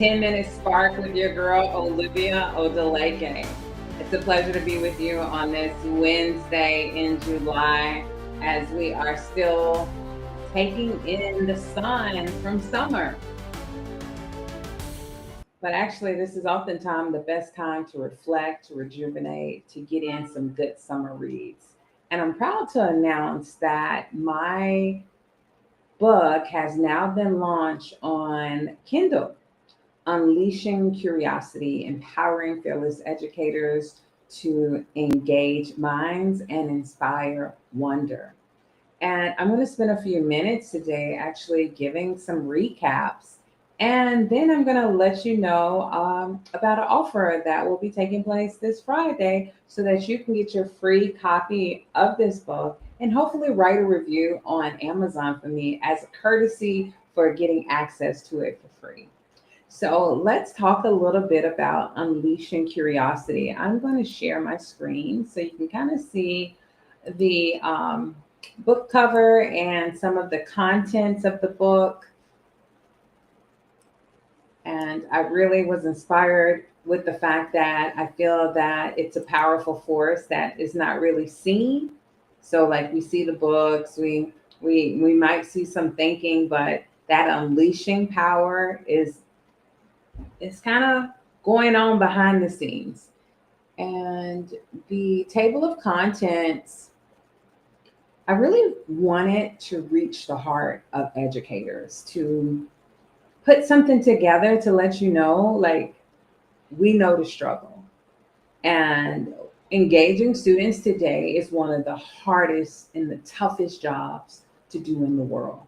10-minute spark with your girl, Olivia Odileke. It's a pleasure to be with you on this Wednesday in July as we are still taking in the sun from summer. But actually, this is oftentimes the best time to reflect, to rejuvenate, to get in some good summer reads. And I'm proud to announce that my book has now been launched on Kindle. Unleashing Curiosity, Empowering Fearless Educators to Engage Minds and Inspire Wonder. And I'm going to spend a few minutes today actually giving some recaps. And then I'm going to let you know about an offer that will be taking place this Friday so that you can get your free copy of this book and hopefully write a review on Amazon for me as a courtesy for getting access to it for free. So let's talk a little bit about unleashing curiosity. I'm going to share my screen so you can kind of see the book cover and some of the contents of the book. And I really was inspired with the fact that I feel that it's a powerful force that is not really seen. So like we see the books, we might see some thinking, but that unleashing power is it's kind of going on behind the scenes. And the table of contents, I really wanted to reach the heart of educators, to put something together to let you know, like, we know the struggle. And engaging students today is one of the hardest and the toughest jobs to do in the world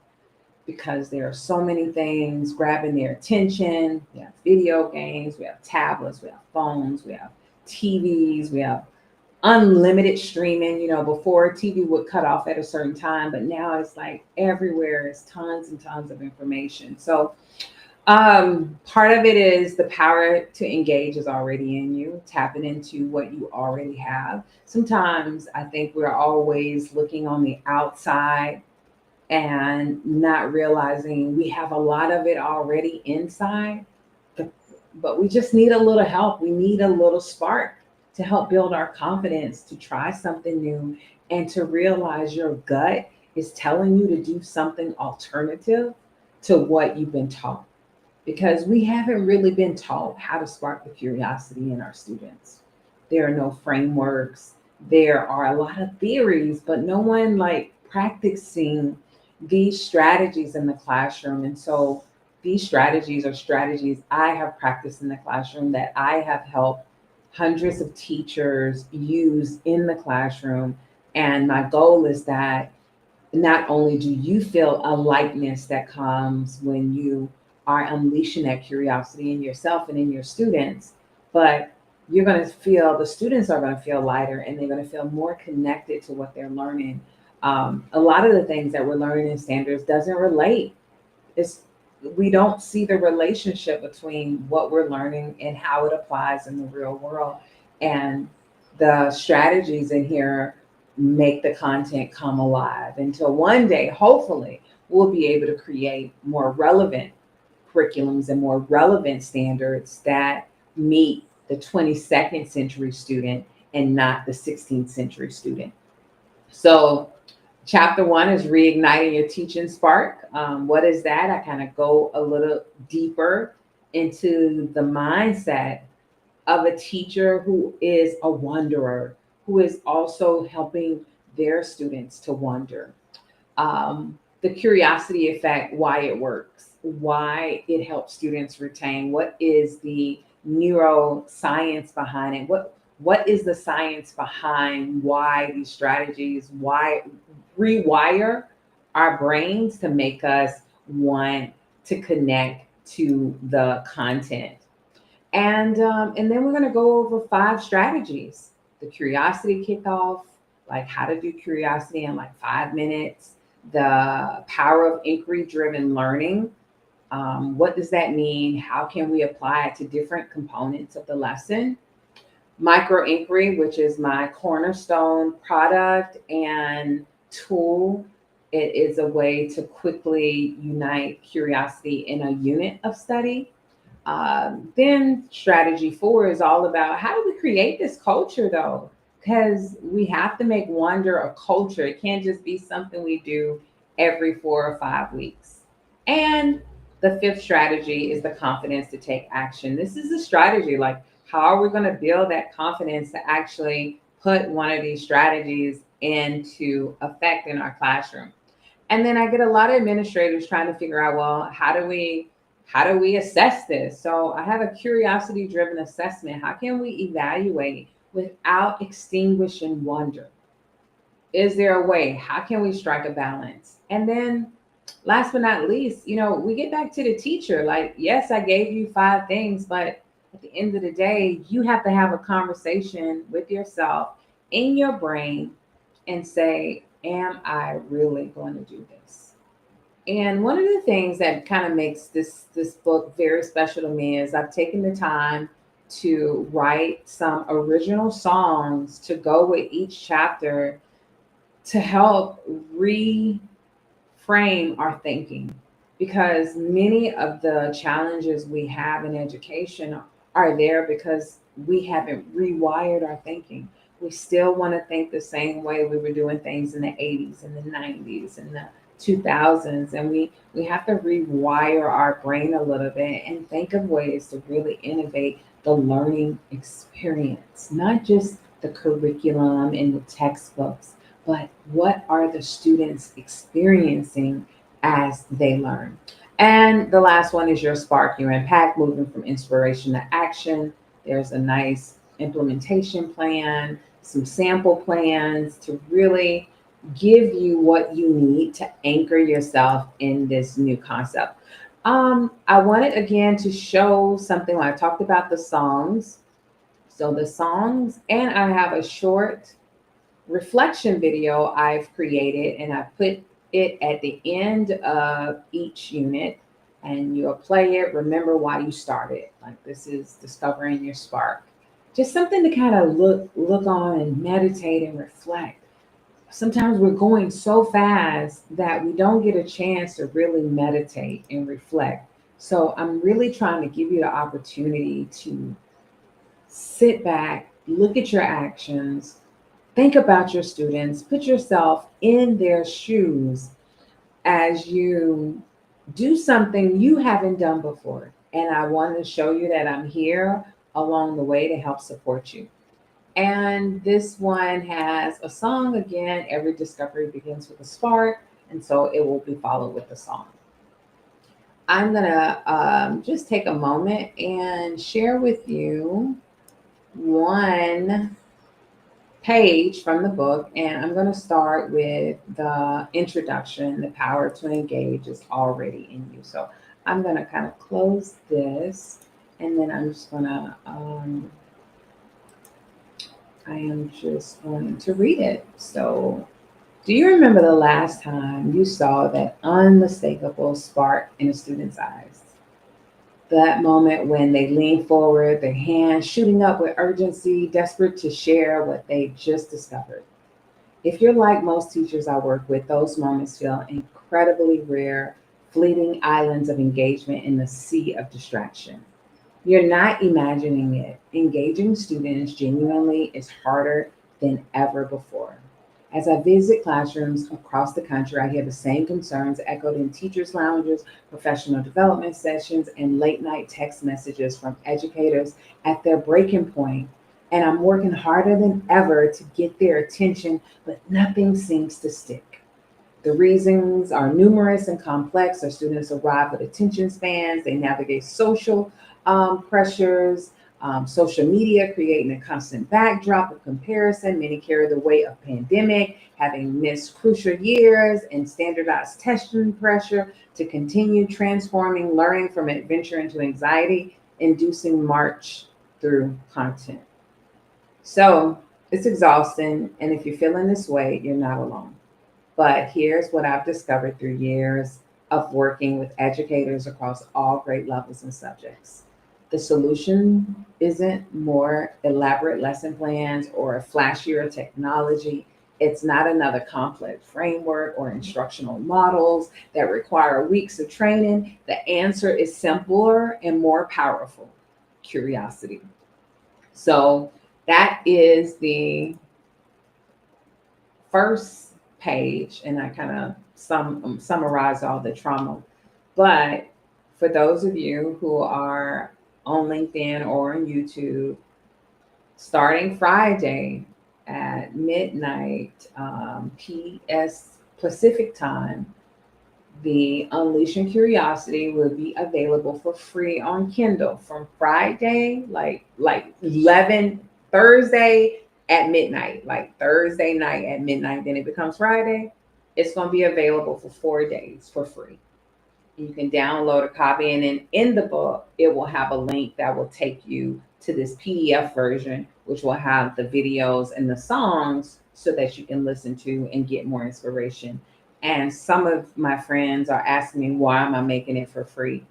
because there are so many things grabbing their attention. We have video games, we have tablets, we have phones, we have TVs, we have unlimited streaming. Before TV would cut off at a certain time, but now it's like everywhere is tons and tons of information. So part of it is the power to engage is already in you, tapping into what you already have. Sometimes I think we're always looking on the outside and not realizing we have a lot of it already inside, but we just need a little help. We need a little spark to help build our confidence to try something new and to realize your gut is telling you to do something alternative to what you've been taught. Because we haven't really been taught how to spark the curiosity in our students. There are no frameworks. There are a lot of theories, but no one like practicing these strategies in the classroom. And so these strategies are strategies I have practiced in the classroom that I have helped hundreds of teachers use in the classroom. And my goal is that not only do you feel a lightness that comes when you are unleashing that curiosity in yourself and in your students, but you're going to feel the students are going to feel lighter and they're going to feel more connected to what they're learning. A lot of the things that we're learning in standards doesn't relate. It's We don't see the relationship between what we're learning and how it applies in the real world. And the strategies in here make the content come alive until one day, hopefully, we'll be able to create more relevant curriculums and more relevant standards that meet the 22nd century student and not the 16th century student. So chapter one is reigniting your teaching spark. What is that? I kind of go a little deeper into the mindset of a teacher who is a wanderer, who is also helping their students to wonder. The curiosity effect, why it works, why it helps students retain, what is the neuroscience behind it, what is the science behind why these strategies, why rewire our brains to make us want to connect to the content. And then we're going to go over 5 strategies. The curiosity kickoff, like how to do curiosity in like 5 minutes. The power of inquiry driven learning. What does that mean? How can we apply it to different components of the lesson? Micro inquiry, which is my cornerstone product and tool. It is a way to quickly unite curiosity in a unit of study. Then strategy 4 is all about how do we create this culture though? Because we have to make wonder a culture. It can't just be something we do every 4 or 5 weeks. And the fifth strategy is the confidence to take action. This is a strategy like, how are we going to build that confidence to actually put one of these strategies into effect in our classroom? And then I get a lot of administrators trying to figure out, well, how do we assess this? So I have a curiosity driven assessment. How can we evaluate without extinguishing wonder? Is there a way? How can we strike a balance? And then last but not least, we get back to the teacher. Like, yes, I gave you 5 things, but at the end of the day, you have to have a conversation with yourself in your brain and say, am I really going to do this? And one of the things that kind of makes this book very special to me is I've taken the time to write some original songs to go with each chapter to help reframe our thinking, because many of the challenges we have in education are there because we haven't rewired our thinking. We still want to think the same way we were doing things in the 80s and the 90s and the 2000s, and we have to rewire our brain a little bit and think of ways to really innovate the learning experience, not just the curriculum and the textbooks, but what are the students experiencing as they learn? And the last one is your spark, your impact, moving from inspiration to action. There's a nice implementation plan, some sample plans to really give you what you need to anchor yourself in this new concept. I wanted again to show something when I talked about the songs. So the songs, and I have a short reflection video I've created, and I put it at the end of each unit, and you'll play it. Remember why you started. Like, this is discovering your spark. Just something to kind of look on and meditate and reflect. Sometimes we're going so fast that we don't get a chance to really meditate and reflect. So I'm really trying to give you the opportunity to sit back, look at your actions, think about your students, put yourself in their shoes as you do something you haven't done before. And I want to show you that I'm here along the way to help support you. And this one has a song again. Every discovery begins with a spark. And so it will be followed with a song. I'm going to just take a moment and share with you one page from the book, and I'm going to start with the introduction. The power to engage is already in you. So I'm going to kind of close this, and then I am just going to read it. So, do you remember the last time you saw that unmistakable spark in a student's eyes? That moment when they lean forward, their hands shooting up with urgency, desperate to share what they just discovered. If you're like most teachers I work with, those moments feel incredibly rare, fleeting islands of engagement in the sea of distraction. You're not imagining it. Engaging students genuinely is harder than ever before. As I visit classrooms across the country, I hear the same concerns echoed in teachers' lounges, professional development sessions, and late night text messages from educators at their breaking point. And I'm working harder than ever to get their attention, but nothing seems to stick. The reasons are numerous and complex. Our students arrive with attention spans. They navigate social pressures, social media creating a constant backdrop of comparison. Many carry the weight of pandemic, having missed crucial years, and standardized testing pressure to continue transforming learning from adventure into anxiety, inducing march through content. So it's exhausting. And if you're feeling this way, you're not alone. But here's what I've discovered through years of working with educators across all grade levels and subjects. The solution isn't more elaborate lesson plans or a flashier technology. It's not another complex framework or instructional models that require weeks of training. The answer is simpler and more powerful: curiosity. So that is the first page, and I kind of summarize all the trauma. But for those of you who are on LinkedIn or on YouTube, starting Friday at midnight PS Pacific time, the Unleashing Curiosity will be available for free on Kindle from Friday, like 11 Thursday at midnight, like Thursday night at midnight. Then it becomes Friday. It's going to be available for 4 days for free. You can download a copy, and then in the book, it will have a link that will take you to this PDF version, which will have the videos and the songs so that you can listen to and get more inspiration. And some of my friends are asking me, why am I making it for free?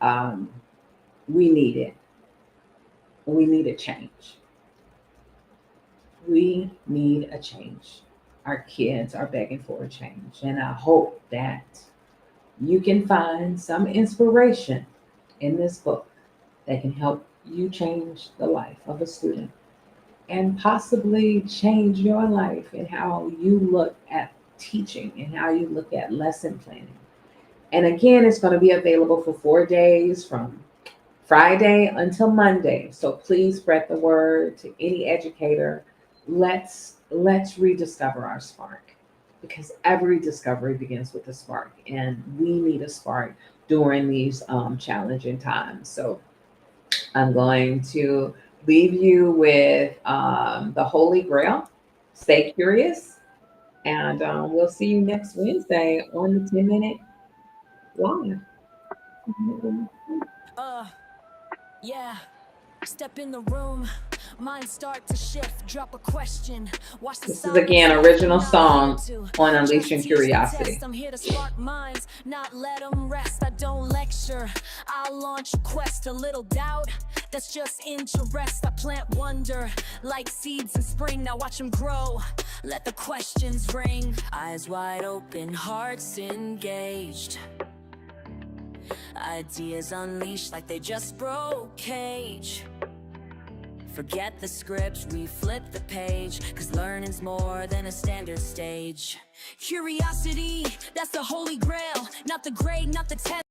We need it. We need a change. We need a change. Our kids are begging for a change. And I hope that you can find some inspiration in this book that can help you change the life of a student and possibly change your life and how you look at teaching and how you look at lesson planning. And again, it's going to be available for 4 days from Friday until Monday. So please spread the word to any educator. Let's rediscover our spark, because every discovery begins with a spark, and we need a spark during these challenging times. So I'm going to leave you with the Holy Grail. Stay curious, and we'll see you next Wednesday on the 10-minute live. Uh, yeah. Step in the room, mind start to shift, drop a question, watch the This is again original song on Unleashing Curiosity. I'm here to spark minds, not let them rest. I don't lecture, I launch a quest. A little doubt, that's just interest. I plant wonder like seeds in spring. Now watch them grow, let the questions ring. Eyes wide open, hearts engaged, ideas unleashed like they just broke cage. Forget the scripts, we flip the page, 'cause learning's more than a standard stage. Curiosity, that's the holy grail, not the grade, not the test.